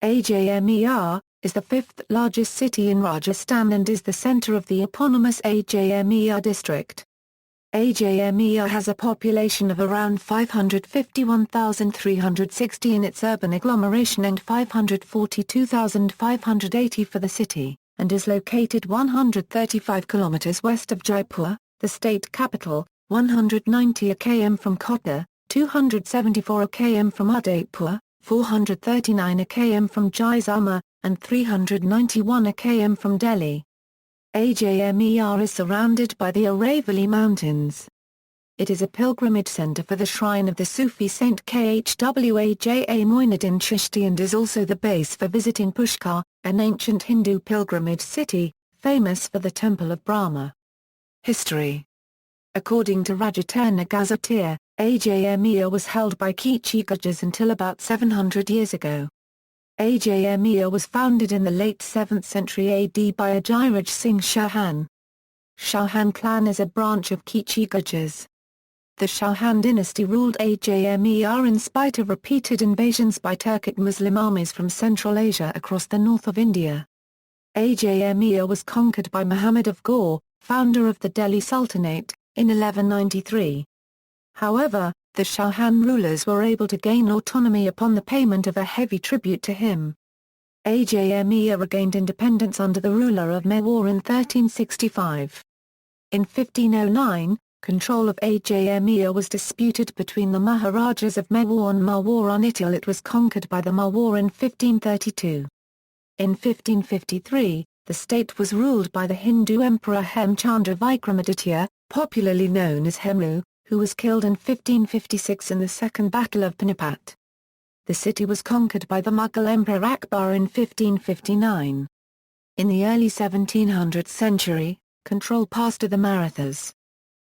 Ajmer is the fifth largest city in Rajasthan and is the centre of the eponymous Ajmer district. Ajmer has a population of around 551,360 in its urban agglomeration and 542,580 for the city, and is located 135 kilometres west of Jaipur, the state capital, 190 km from Kota, 274 km from Udaipur, 439 km from Jaisalmer, and 391 km from Delhi. Ajmer is surrounded by the Aravalli Mountains. It is a pilgrimage centre for the shrine of the Sufi saint Khwaja Moinuddin Chishti and is also the base for visiting Pushkar, an ancient Hindu pilgrimage city, famous for the temple of Brahma. History. According to Rajasthan ədʒmeːr, Ajmer was held by Khajas until about 700 years ago. Ajmer was founded in the late 7th century AD by Ajmer Singh Chauhan. Chauhan clan is a branch of Khajas. The Chauhan dynasty ruled Ajmer in spite of repeated invasions by Turkic Muslim armies from Central Asia across the north of India. Ajmer was conquered by Muhammad of Ghor, founder of the Delhi Sultanate, in 1193. However, the Chauhan rulers were able to gain autonomy upon the payment of a heavy tribute to him. Ajmer regained independence under the ruler of Mewar in 1365. In 1509, control of Ajmer was disputed between the Maharajas of Mewar and Mewar until it was conquered by the Mewar in 1532. In 1553, the state was ruled by the Hindu emperor Hemchandra Vikramaditya, popularly known as Hemu, who was killed in 1556 in the Second Battle of Panipat. The city was conquered by the Mughal Emperor Akbar in 1559. In the early 1700th century, control passed to the Marathas.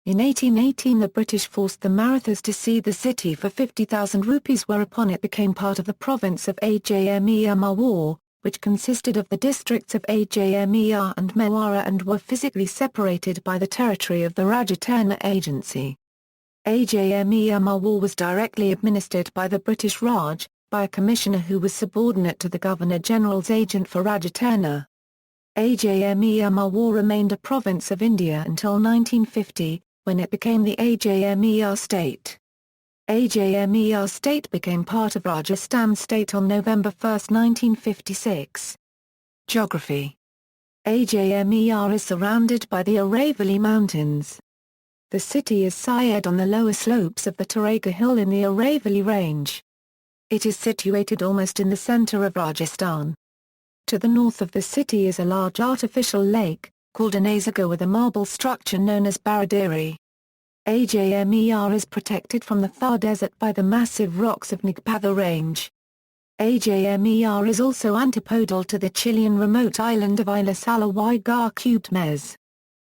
In 1818 the British forced the Marathas to cede the city for 50,000 rupees, whereupon it became part of the province of Ajmer Mewar, which consisted of the districts of Ajmer and Mewar and were physically separated by the territory of the Rajasthan Agency. Ajmer Mewar was directly administered by the British Raj, by a commissioner who was subordinate to the Governor-General's agent for Rajasthan. Ajmer Mewar remained a province of India until 1950, when it became the Ajmer state. Ajmer state became part of Rajasthan state on November 1, 1956. Geography. Ajmer is surrounded by the Aravalli Mountains. The city is sited on the lower slopes of the Taraga Hill in the Aravalli Range. It is situated almost in the centre of Rajasthan. To the north of the city is a large artificial lake, called an asagar, with a marble structure known as Baraderi. Ajmer is protected from the Thar Desert by the massive rocks of Nagpatha Range. Ajmer is also antipodal to the Chilean remote island of Isla Salawai Ədʒmeːr.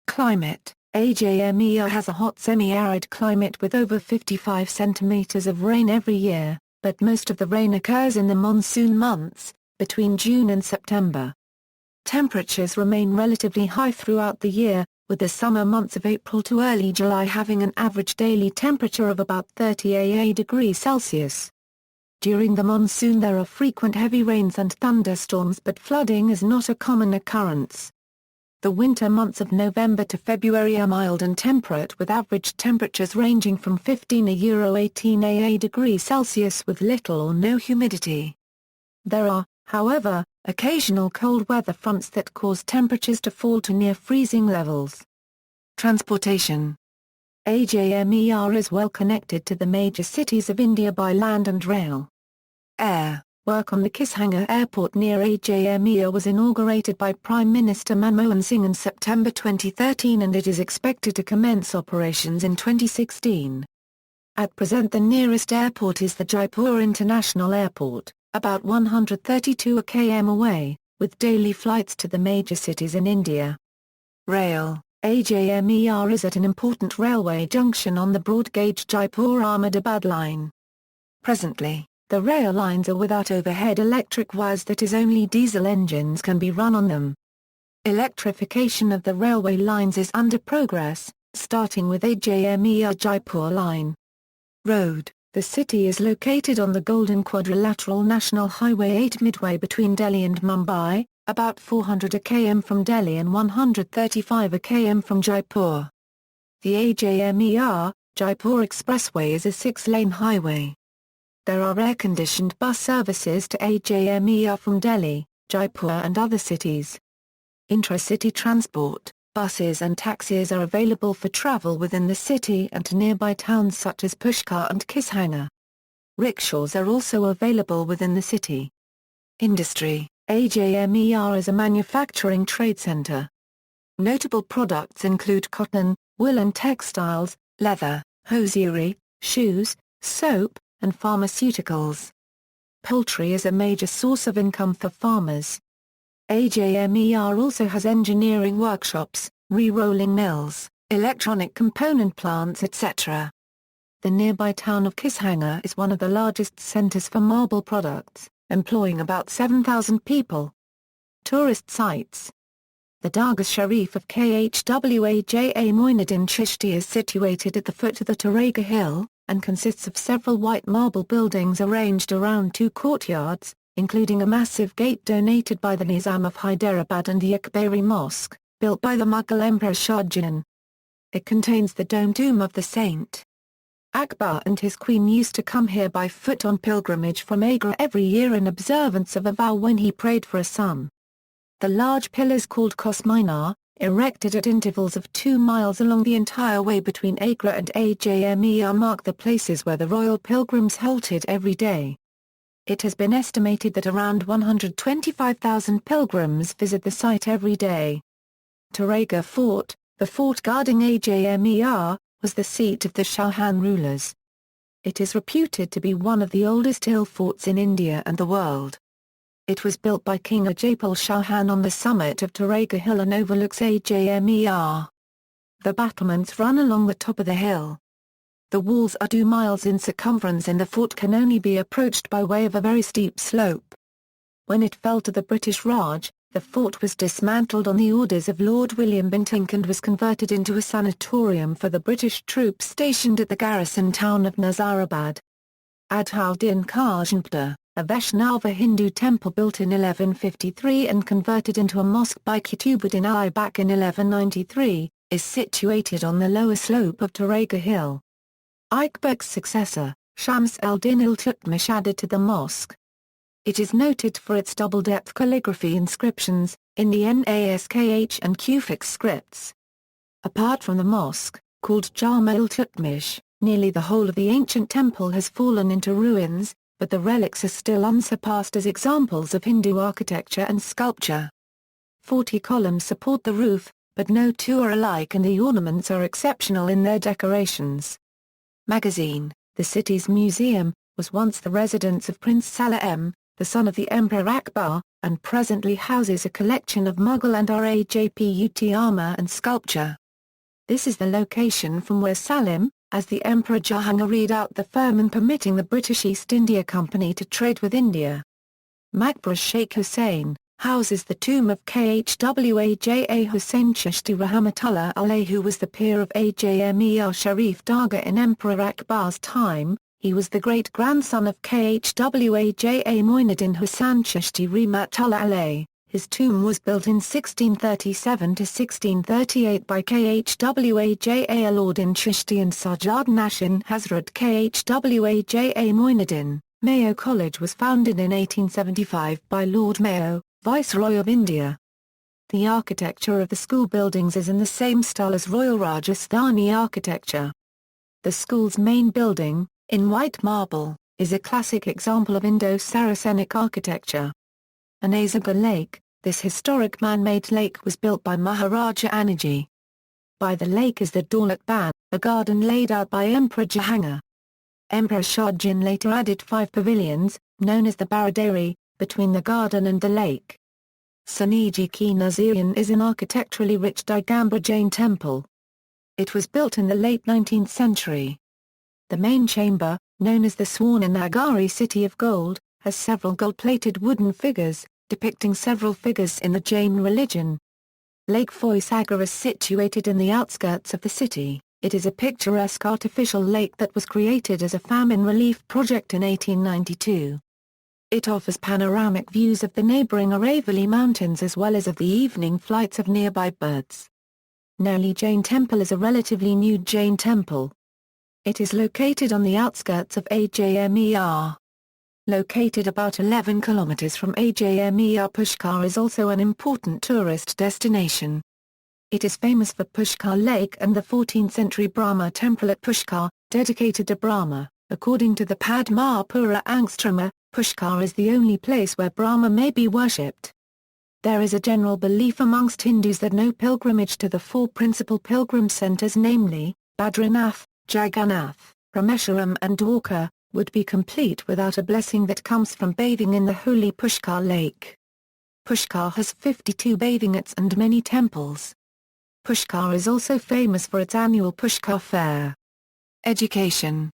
Climate. Ajmer has a hot semi-arid climate with over 55 centimeters of rain every year, but most of the rain occurs in the monsoon months, between June and September. Temperatures remain relatively high throughout the year, with the summer months of April to early July having an average daily temperature of about 30 degrees Celsius. During the monsoon there are frequent heavy rains and thunderstorms, but flooding is not a common occurrence. The winter months of November to February are mild and temperate, with average temperatures ranging from 15 to 18 degrees Celsius with little or no humidity. There are, however, occasional cold weather fronts that cause temperatures to fall to near freezing levels. Transportation. Ajmer is well connected to the major cities of India by land and rail. Air. Work on the Kishangar Airport near Ajmer was inaugurated by Prime Minister Manmohan Singh in September 2013 and it is expected to commence operations in 2016. At present the nearest airport is the Jaipur International Airport, about 132 km away, with daily flights to the major cities in India. Rail. Ajmer is at an important railway junction on the broad-gauge Jaipur-Ahmedabad line. Presently, the rail lines are without overhead electric wires, that is, only diesel engines can be run on them. Electrification of the railway lines is under progress, starting with Ajmer Jaipur line. Road. The city is located on the Golden Quadrilateral National Highway 8 midway between Delhi and Mumbai, about 400 km from Delhi and 135 km from Jaipur. The Ajmer, Jaipur Expressway is a 6-lane highway. There are air-conditioned bus services to Ajmer from Delhi, Jaipur and other cities. Intra-city transport, buses and taxis are available for travel within the city and to nearby towns such as Pushkar and Kishanger. Rickshaws are also available within the city. Industry, Ajmer is a manufacturing trade center. Notable products include cotton, woolen textiles, leather, hosiery, shoes, soap, and pharmaceuticals. Poultry is a major source of income for farmers. Ajmer also has engineering workshops, re-rolling mills, electronic component plants etc. The nearby town of Kishanger is one of the largest centers for marble products, employing about 7,000 people. Tourist sites. The Dargah Sharif of Khwaja Moinuddin Chishti is situated at the foot of the Turega Hill, and consists of several white marble buildings arranged around 2 courtyards, including a massive gate donated by the Nizam of Hyderabad and the Akbari Mosque, built by the Mughal Emperor Shah Jahan. It contains the domed tomb of the Saint. Akbar and his queen used to come here by foot on pilgrimage from Agra every year in observance of a vow when he prayed for a son. The large pillars called Qos Minar, erected at intervals of 2 miles along the entire way between Agra and Ajmer, mark the places where the royal pilgrims halted every day. It has been estimated that around 125,000 pilgrims visit the site every day. Turega Fort, the fort guarding Ajmer, was the seat of the Shahan rulers. It is reputed to be one of the oldest hill forts in India and the world. It was built by King Jaipur Shahan on the summit of Turega Hill and overlooks Ajmer. The battlements run along the top of the hill. The walls are 2 miles in circumference and the fort can only be approached by way of a very steep slope. When it fell to the British Raj, the fort was dismantled on the orders of Lord William Bentinck and was converted into a sanatorium for the British troops stationed at the garrison town of Nazarabad. Adhauddin Kajnpur, a Vaishnava Hindu temple built in 1153 and converted into a mosque by Qutbuddin Aibak in 1193, is situated on the lower slope of Turega Hill. Aibak's successor, Shams al-Din Iltutmish, added to the mosque. It is noted for its double-depth calligraphy inscriptions, in the Naskh and Kufic scripts. Apart from the mosque, called Jama Iltutmish, nearly the whole of the ancient temple has fallen into ruins, but the relics are still unsurpassed as examples of Hindu architecture and sculpture. 40 columns support the roof, but no 2 are alike and the ornaments are exceptional in their decorations. Magazine, the city's museum, was once the residence of Prince Salah, the son of the Emperor Akbar, and presently houses a collection of Mughal and Rajput armour and sculpture. This is the location from where Salim, as the Emperor Jahangir, read out the firman permitting the British East India Company to trade with India. Maqbara Sheikh Hussain houses the tomb of Khwaja Hussain Chishti Rahmatullah Alayhi, who was the peer of Ajmer Sharif Dargah in Emperor Akbar's time. He was the great-grandson of Khwaja Moinuddin Hussain Chishti Rahmatullah Alayhi. His tomb was built in 1637 to 1638 by Khwaja Aladdin Chishti and Sajjad Nashin Hazrat Khwaja Moinuddin. Mayo College was founded in 1875 by Lord Mayo, Viceroy of India. The architecture of the school buildings is in the same style as Royal Rajasthani architecture. The school's main building, in white marble, is a classic example of Indo-Saracenic architecture. Anasagar Lake, this historic man-made lake, was built by Maharaja Aniji. By the lake is the Daulat Ban, a garden laid out by Emperor Jahangir. Emperor Shah Jahan later added 5 pavilions, known as the Baradari, between the garden and the lake. Saniji Ki Nazirian is an architecturally rich Digambara Jain temple. It was built in the late 19th century. The main chamber, known as the Swarna Nagari City of Gold, has several gold-plated wooden figures, depicting several figures in the Jain religion. Lake Phoi Sagar is situated in the outskirts of the city, It is a picturesque artificial lake that was created as a famine relief project in 1892. It offers panoramic views of the neighboring Aravalli Mountains as well as of the evening flights of nearby birds. Nehli Jain Temple is a relatively new Jain temple. It is located on the outskirts of Ajmer. Located about 11 kilometers from Ajmer, Pushkar is also an important tourist destination. It is famous for Pushkar Lake and the 14th-century Brahma temple at Pushkar, dedicated to Brahma. According to the Padma Pura Angstrama, Pushkar is the only place where Brahma may be worshipped. There is a general belief amongst Hindus that no pilgrimage to the four principal pilgrim centers, namely, Badrinath, Jagannath, Rameswaram and Dwarka, would be complete without a blessing that comes from bathing in the holy Pushkar Lake. Pushkar has 52 bathing huts and many temples. Pushkar is also famous for its annual Pushkar Fair. Education.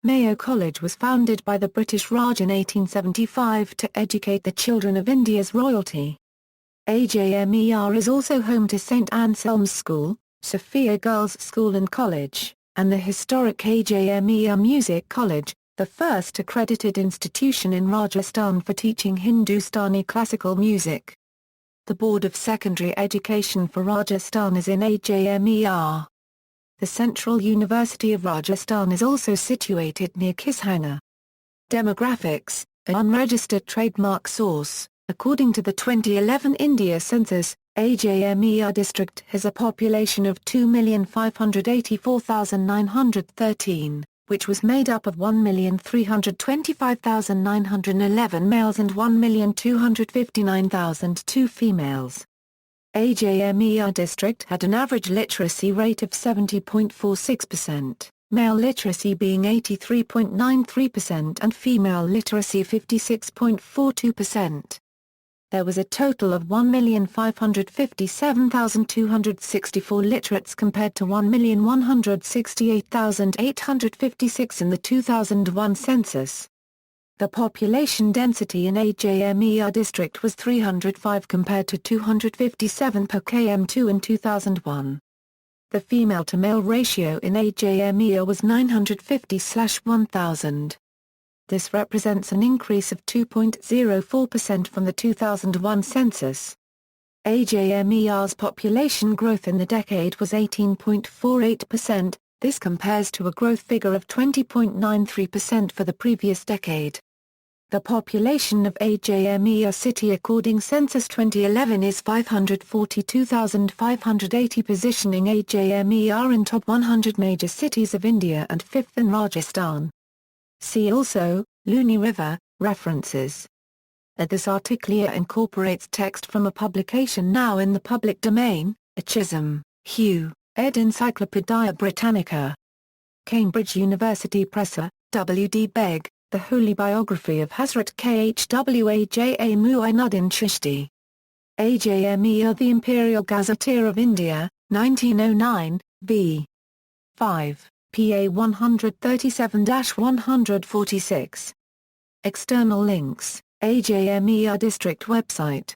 Mayo College was founded by the British Raj in 1875 to educate the children of India's royalty. Ajmer is also home to St Anselm's School, Sophia Girls' School and College, and the historic Ajmer Music College, the first accredited institution in Rajasthan for teaching Hindustani classical music. The Board of Secondary Education for Rajasthan is in Ajmer. The Central University of Rajasthan is also situated near Kishanger. Demographics, an unregistered trademark source. According to the 2011 India census, Ajmer district has a population of 2,584,913, which was made up of 1,325,911 males and 1,259,002 females. Ajmer district had an average literacy rate of 70.46%, male literacy being 83.93% and female literacy 56.42%. There was a total of 1,557,264 literates compared to 1,168,856 in the 2001 census. The population density in Ajmer district was 305 compared to 257 per km2 in 2001. The female-to-male ratio in Ajmer was 950/1000. This represents an increase of 2.04% from the 2001 census. Ajmer's population growth in the decade was 18.48%, this compares to a growth figure of 20.93% for the previous decade. The population of Ajmer city according Census 2011 is 542,580, positioning Ajmer in top 100 major cities of India and 5th in Rajasthan. See also, Luni River, references. This article incorporates text from a publication now in the public domain, Chisholm, Hugh, ed. Encyclopædia Britannica. Cambridge University Press. W. D. Begg, The Holy Biography of Hazrat Khwaja Moinuddin Chishti. Ajmer The Imperial Gazetteer of India, 1909, v. 5. PA 137-146. External links, Ajmer District website.